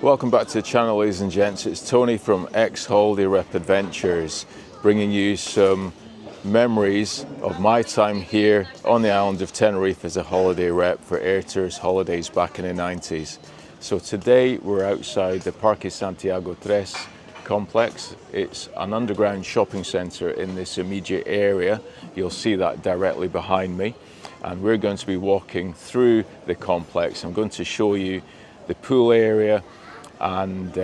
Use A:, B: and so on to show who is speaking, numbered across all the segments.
A: Welcome back to the channel, ladies and gents. It's Tony from Holiday Rep Adventures, bringing you some memories of my time here on the island of Tenerife as a holiday rep for Airtours Holidays back in the 90s. So today we're outside the Parque Santiago 3 complex. It's an underground shopping centre in this immediate area. You'll see that directly behind me. And we're going to be walking through the complex. I'm going to show you the pool area and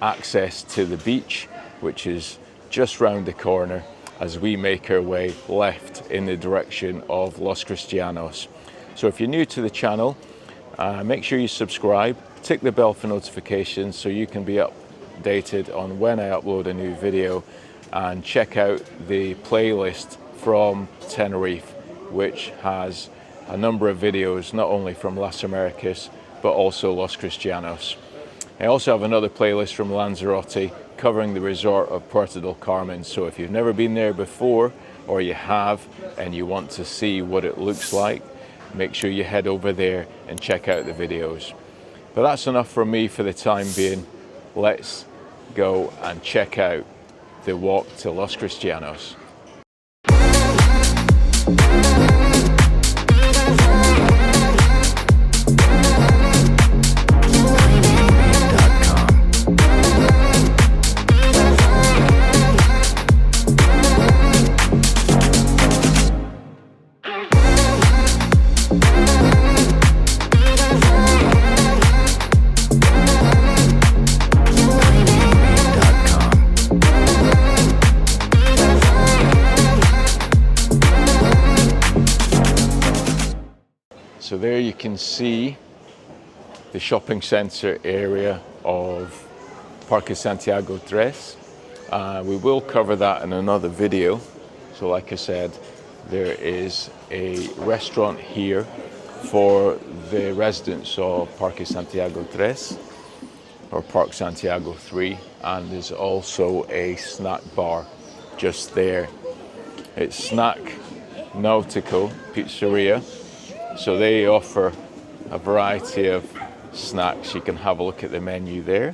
A: access to the beach, which is just round the corner as we make our way left in the direction of Los Cristianos. So if you're new to the channel, make sure you subscribe, tick the bell for notifications so you can be updated on when I upload a new video, and check out the playlist from Tenerife, which has a number of videos not only from Las Americas but also Los Cristianos. I also have another playlist from Lanzarote covering the resort of Puerto del Carmen, so if you've never been there before or you have and you want to see what it looks like, make sure you head over there and check out the videos. But that's enough from me for the time being. Let's go and check out the walk to Los Cristianos. So there you can see the shopping centre area of Parque Santiago 3. We will cover that in another video. So like I said, there is a restaurant here for the residents of Parque Santiago 3 or Parque Santiago 3, and there's also a snack bar just there. It's Snack Nautico Pizzeria. So they offer a variety of snacks. You can have a look at the menu there.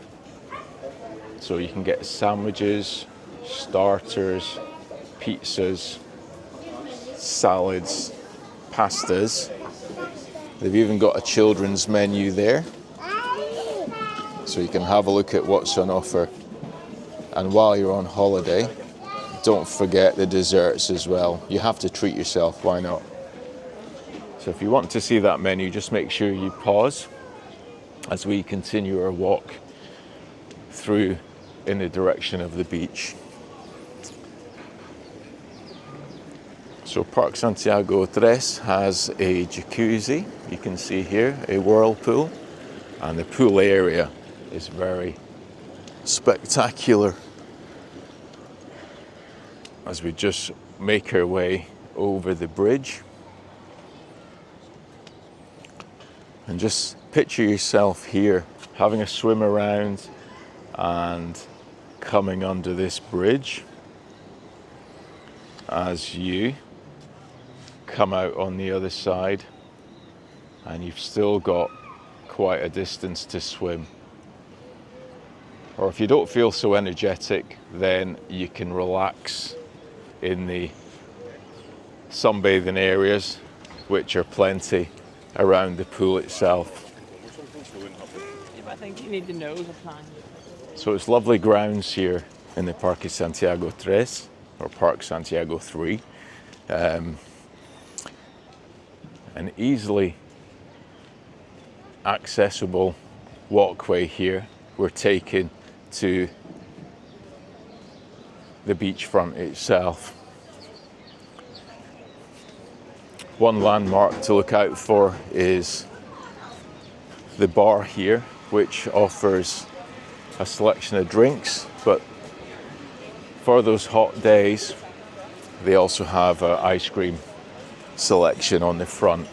A: So you can get sandwiches, starters, pizzas, salads, pastas. They've even got a children's menu there. So you can have a look at what's on offer. And while you're on holiday, don't forget the desserts as well. You have to treat yourself, why not? So if you want to see that menu, just make sure you pause as we continue our walk through in the direction of the beach. So Parque Santiago 3 has a jacuzzi, you can see here, a whirlpool, and the pool area is very spectacular as we just make our way over the bridge. And just picture yourself here having a swim around and coming under this bridge as you come out on the other side, and you've still got quite a distance to swim. Or if you don't feel so energetic, then you can relax in the sunbathing areas, which are plenty around the pool itself.
B: I think you need to know the plan.
A: So it's lovely grounds here in the Parque Santiago 3 or Parque Santiago 3. An easily accessible walkway here. We're taken to the beachfront itself. One landmark to look out for is the bar here, which offers a selection of drinks, but for those hot days, they also have an ice cream selection on the front.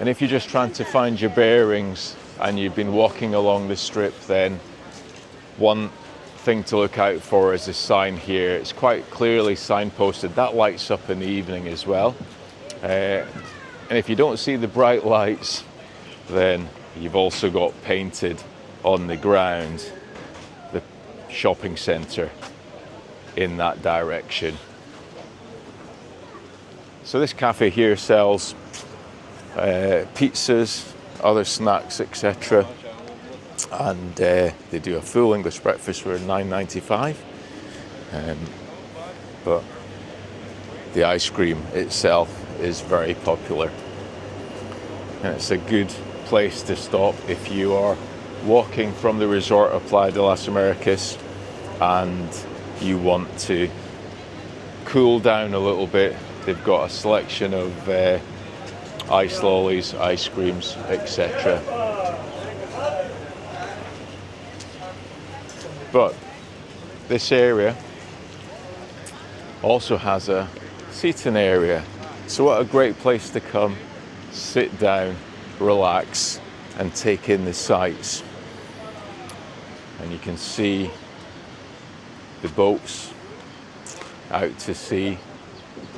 A: And if you're just trying to find your bearings and you've been walking along the strip, then one thing to look out for is a sign here. It's quite clearly signposted. That lights up in the evening as well. And if you don't see the bright lights, then You've also got painted on the ground the shopping centre in that direction. So this cafe here sells pizzas, other snacks, etc. And they do a full English breakfast for $9.95. But the ice cream itself is very popular. And it's a good place to stop if you are walking from the resort of Playa de las Americas and you want to cool down a little bit. They've got a selection of ice lollies, ice creams, etc. But this area also has a seating area. So what a great place to come, sit down, relax and take in the sights. And you can see the boats out to sea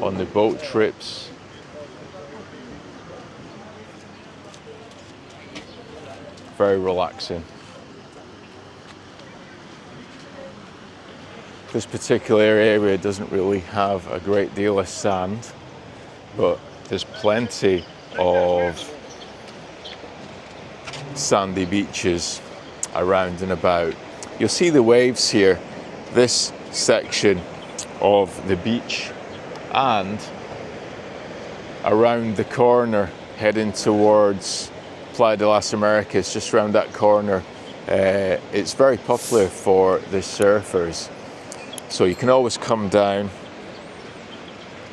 A: on the boat trips. Very relaxing. This particular area doesn't really have a great deal of sand, but there's plenty of sandy beaches around and about. You'll see the waves here, this section of the beach, and around the corner heading towards Playa de las Americas, just around that corner, it's very popular for the surfers. So you can always come down,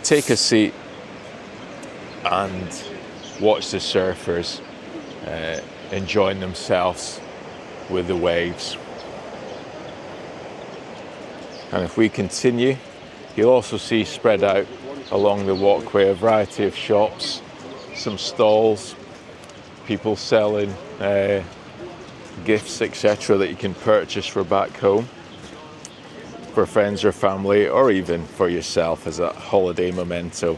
A: take a seat and watch the surfers enjoying themselves with the waves. And if we continue, you'll also see spread out along the walkway a variety of shops, some stalls, people selling gifts, etc. that you can purchase for back home, for friends or family, or even for yourself as a holiday memento.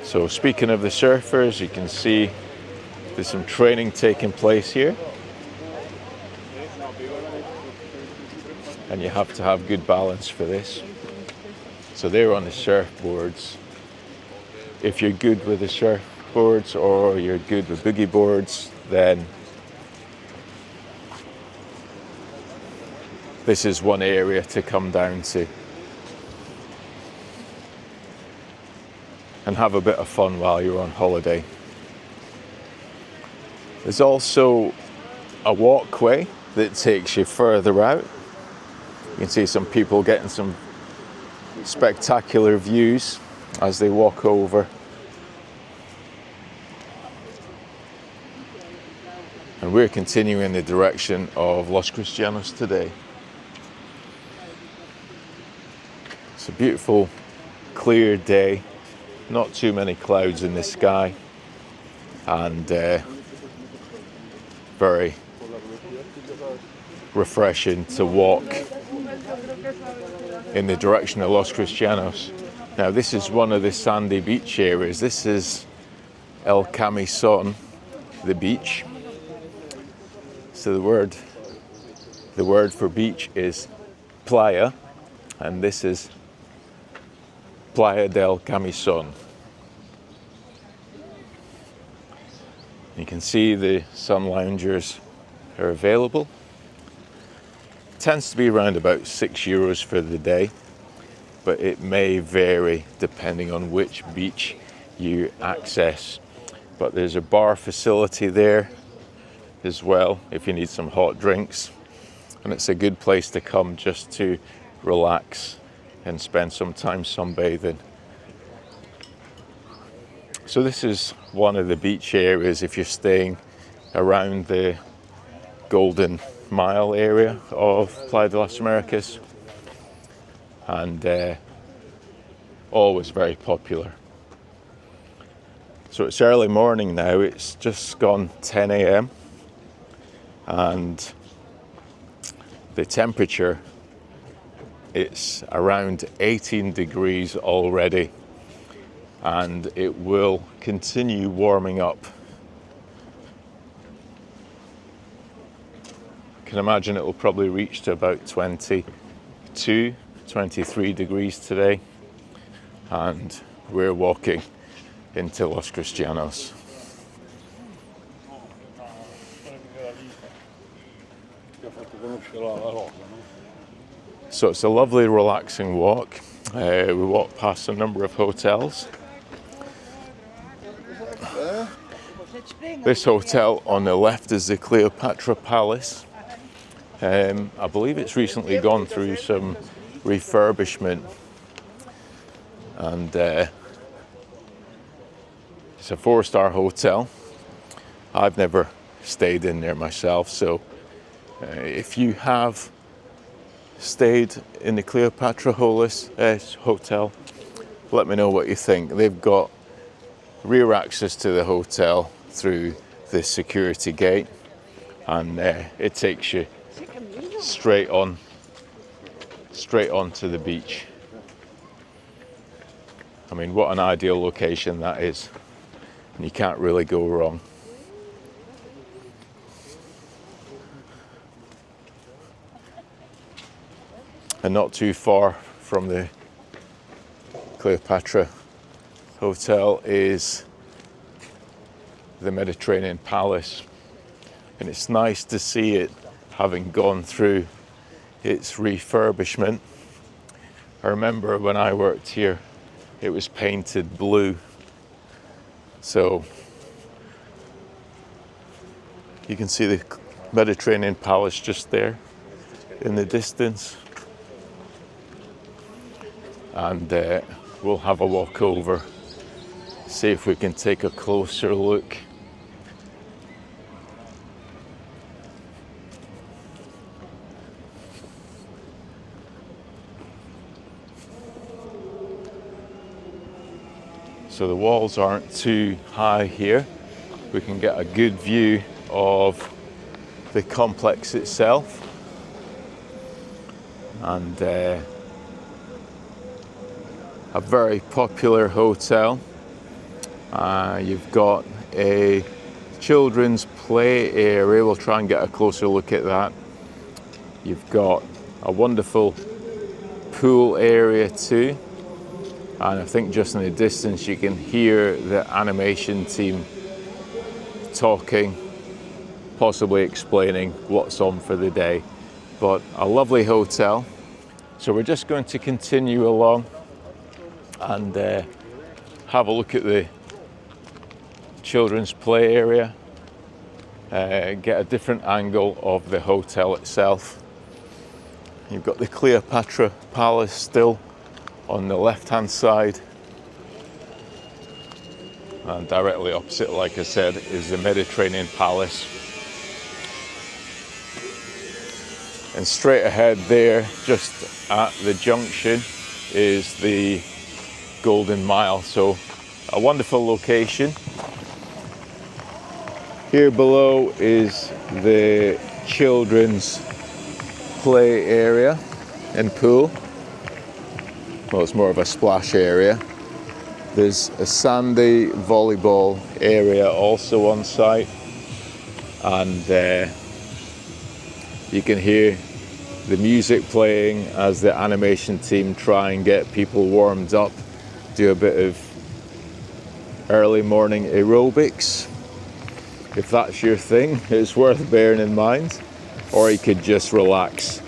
A: So speaking of the surfers, you can see there's some training taking place here. And you have to have good balance for this. So they're on the surfboards. If you're good with the surfboards or you're good with boogie boards, then this is one area to come down to and have a bit of fun while you're on holiday. There's also a walkway that takes you further out. You can see some people getting some spectacular views as they walk over. And we're continuing in the direction of Los Cristianos today. It's a beautiful, clear day, not too many clouds in the sky, and very refreshing to walk in the direction of Los Cristianos. Now this is one of the sandy beach areas. This is El Camisón, the beach. So the word for beach is playa, and this is Playa del Camisón. You can see the sun loungers are available. It tends to be around about €6 for the day, but it may vary depending on which beach you access. But there's a bar facility there as well if you need some hot drinks, and it's a good place to come just to relax and spend some time sunbathing. So this is one of the beach areas if you're staying around the Golden Mile area of Playa de las Americas, and always very popular. So it's early morning now, it's just gone 10 a.m. and the temperature, it's around 18 degrees already, and it will continue warming up. I can imagine it will probably reach to about 22, 23 degrees today, and we're walking into Los Cristianos. So it's a lovely, relaxing walk. We walk past a number of hotels. This hotel on the left is the Cleopatra Palace. I believe it's recently gone through some refurbishment, and it's a 4-star hotel. I've never stayed in there myself, so if you have stayed in the Cleopatra hotel, let me know what you think. They've got rear access to the hotel through the security gate, and it takes you straight on to the beach. I mean, what an ideal location that is, and you can't really go wrong. And not too far from the Cleopatra Hotel is the Mediterranean Palace, and it's nice to see it having gone through its refurbishment. I remember when I worked here, it was painted blue, so you can see the Mediterranean Palace just there in the distance. And we'll have a walk over, see if we can take a closer look. So the walls aren't too high here. We can get a good view of the complex itself. And a very popular hotel. You've got a children's play area. We'll try and get a closer look at that. You've got a wonderful pool area too. And I think just in the distance you can hear the animation team talking, possibly explaining what's on for the day. But a lovely hotel. So we're just going to continue along and have a look at the children's play area, get a different angle of the hotel itself. You've got the Cleopatra Palace still on the left hand side, and directly opposite, like I said, is the Mediterranean Palace. And straight ahead there, just at the junction, is the Golden Mile. So a wonderful location. Here below is the children's play area and pool. Well, it's more of a splash area. There's a sandy volleyball area also on site, and you can hear the music playing as the animation team try and get people warmed up, do a bit of early morning aerobics. If that's your thing, it's worth bearing in mind. Or you could just relax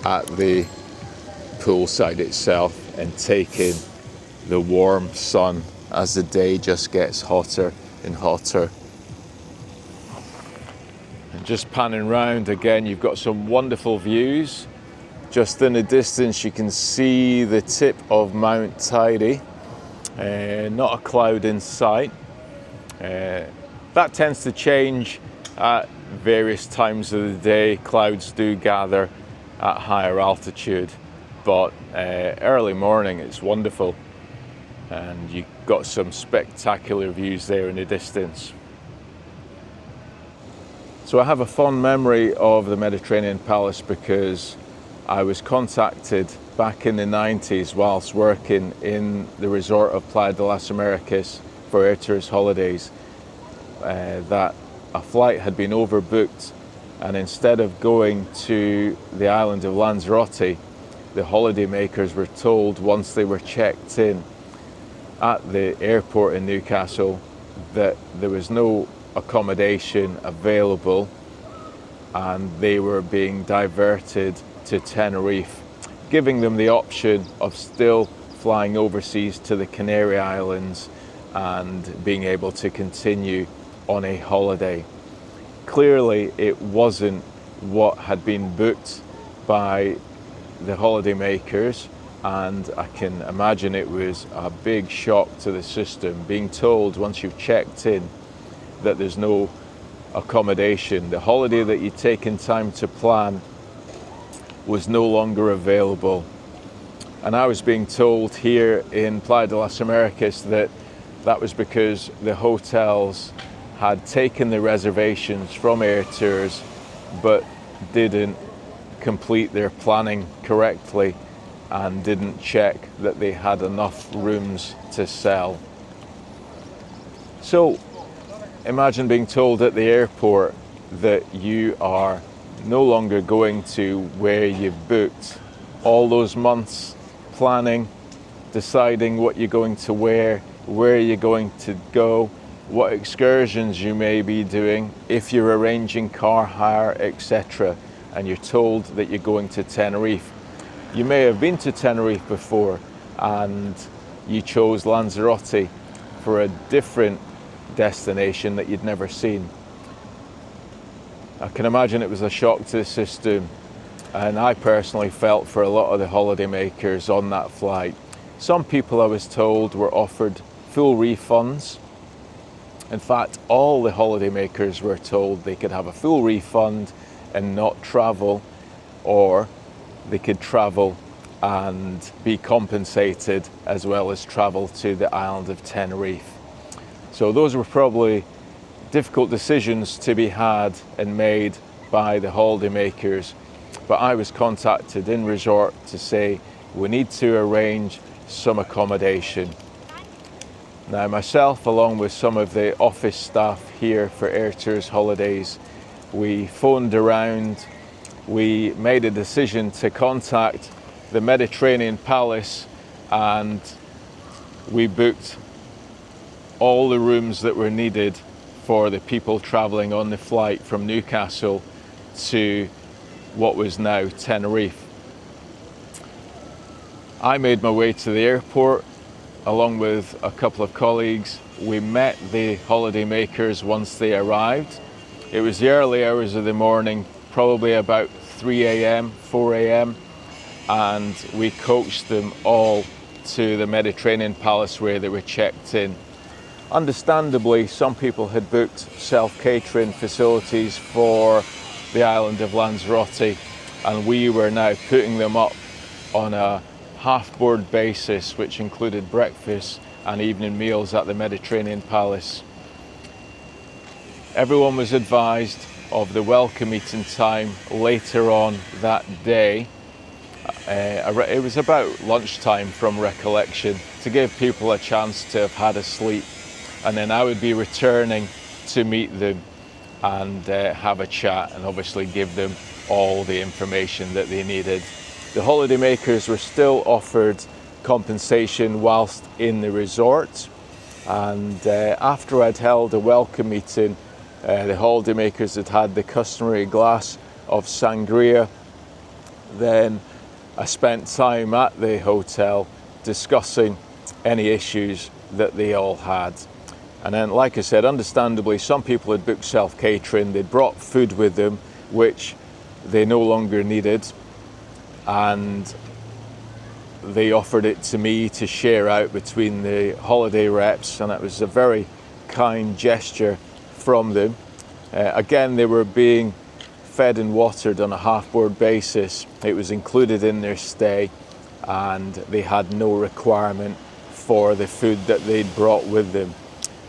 A: at the poolside itself and take in the warm sun as the day just gets hotter and hotter. And just panning round again, you've got some wonderful views. Just in the distance you can see the tip of Mount Tidy, not a cloud in sight. That tends to change at various times of the day. Clouds do gather at higher altitude, but early morning it's wonderful, and you've got some spectacular views there in the distance. So I have a fond memory of the Mediterranean Palace because I was contacted back in the 90s whilst working in the resort of Playa de las Americas for Airtours Holidays, that a flight had been overbooked, and instead of going to the island of Lanzarote, the holidaymakers were told once they were checked in at the airport in Newcastle that there was no accommodation available and they were being diverted to Tenerife, giving them the option of still flying overseas to the Canary Islands and being able to continue on a holiday. Clearly, it wasn't what had been booked by the holidaymakers, and I can imagine it was a big shock to the system, being told once you've checked in that there's no accommodation. The holiday that you'd taken time to plan was no longer available. And I was being told here in Playa de las Americas that that was because the hotels had taken the reservations from Airtours but didn't complete their planning correctly and didn't check that they had enough rooms to sell. So imagine being told at the airport that you are no longer going to where you've booked all those months planning, deciding what you're going to wear, where you're going to go, what excursions you may be doing, if you're arranging car hire, etc. And you're told that you're going to Tenerife. You may have been to Tenerife before and you chose Lanzarote for a different destination that you'd never seen. I can imagine it was a shock to the system, and I personally felt for a lot of the holidaymakers on that flight. Some people, I was told, were offered full refunds. In fact, all the holidaymakers were told they could have a full refund and not travel, or they could travel and be compensated as well as travel to the island of Tenerife. So those were probably difficult decisions to be had and made by the holidaymakers, but I was contacted in resort to say we need to arrange some accommodation. Now myself, along with some of the office staff here for Airtours Holidays, we phoned around, we made a decision to contact the Mediterranean Palace, and we booked all the rooms that were needed for the people travelling on the flight from Newcastle to what was now Tenerife. I made my way to the airport along with a couple of colleagues. We met the holidaymakers once they arrived. It was the early hours of the morning, probably about 3 a.m, 4 a.m, and we coached them all to the Mediterranean Palace where they were checked in. Understandably, some people had booked self-catering facilities for the island of Lanzarote, and we were now putting them up on a half-board basis, which included breakfast and evening meals at the Mediterranean Palace. Everyone was advised of the welcome eating time later on that day. It was about lunchtime from recollection, to give people a chance to have had a sleep, and then I would be returning to meet them and have a chat and obviously give them all the information that they needed. The holidaymakers were still offered compensation whilst in the resort, and after I'd held a welcome meeting, the holidaymakers had had the customary glass of sangria. Then I spent time at the hotel discussing any issues that they all had. And then, like I said, understandably, some people had booked self-catering. They'd brought food with them, which they no longer needed, and they offered it to me to share out between the holiday reps, and it was a very kind gesture from them. Again, they were being fed and watered on a half-board basis. It was included in their stay, and they had no requirement for the food that they'd brought with them.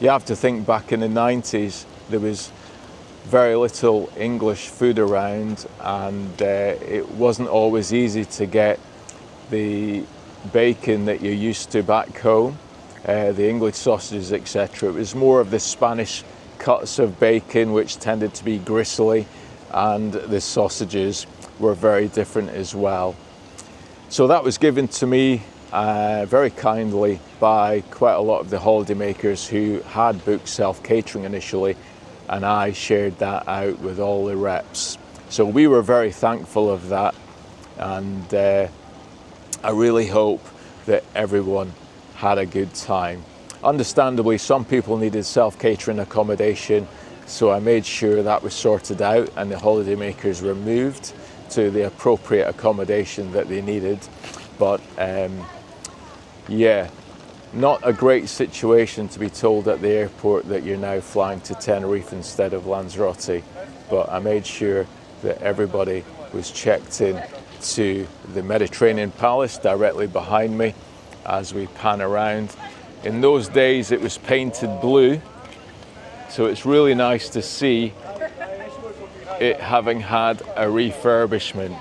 A: You have to think, back in the 90s, there was very little English food around, and it wasn't always easy to get the bacon that you're used to back home, the English sausages, etc. It was more of the Spanish cuts of bacon, which tended to be gristly, and the sausages were very different as well. So that was given to me very kindly by quite a lot of the holidaymakers who had booked self-catering initially, and I shared that out with all the reps. So we were very thankful of that, and I really hope that everyone had a good time. Understandably, some people needed self-catering accommodation, so I made sure that was sorted out and the holidaymakers were moved to the appropriate accommodation that they needed. But yeah, not a great situation to be told at the airport that you're now flying to Tenerife instead of Lanzarote, but I made sure that everybody was checked in to the Mediterranean Palace directly behind me as we pan around. In those days it was painted blue, so it's really nice to see it having had a refurbishment.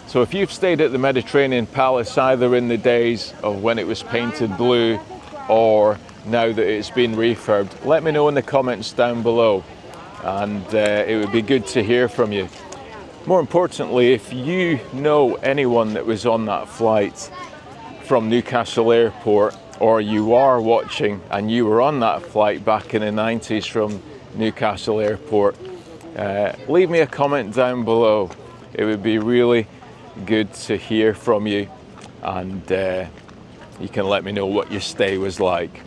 A: So if you've stayed at the Mediterranean Palace either in the days of when it was painted blue or now that it's been refurbed, let me know in the comments down below, and it would be good to hear from you. More importantly, if you know anyone that was on that flight from Newcastle Airport, or you are watching and you were on that flight back in the 90s from Newcastle Airport, leave me a comment down below. It would be really good to hear from you, and you can let me know what your stay was like.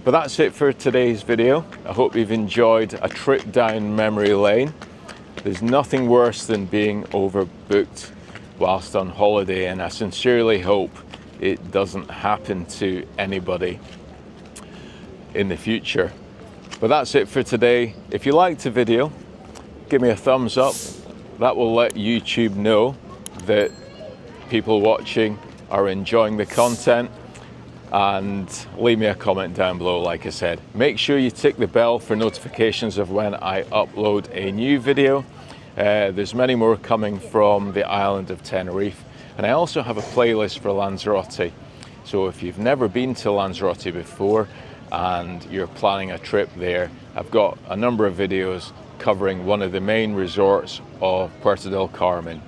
A: But that's it for today's video. I hope you've enjoyed a trip down memory lane. There's nothing worse than being overbooked whilst on holiday, and I sincerely hope it doesn't happen to anybody in the future. But that's it for today. If you liked the video, give me a thumbs up. That will let YouTube know that people watching are enjoying the content, and leave me a comment down below. Like I said, make sure you tick the bell for notifications of when I upload a new video. There's many more coming from the island of Tenerife, and I also have a playlist for Lanzarote. So if you've never been to Lanzarote before and you're planning a trip there, I've got a number of videos covering one of the main resorts of Puerto del Carmen.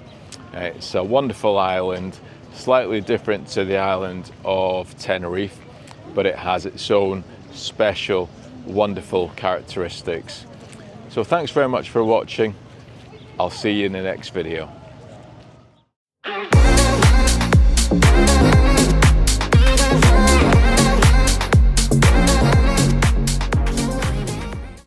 A: It's a wonderful island, slightly different to the island of Tenerife, but it has its own special, wonderful characteristics. So thanks very much for watching. I'll see you in the next video.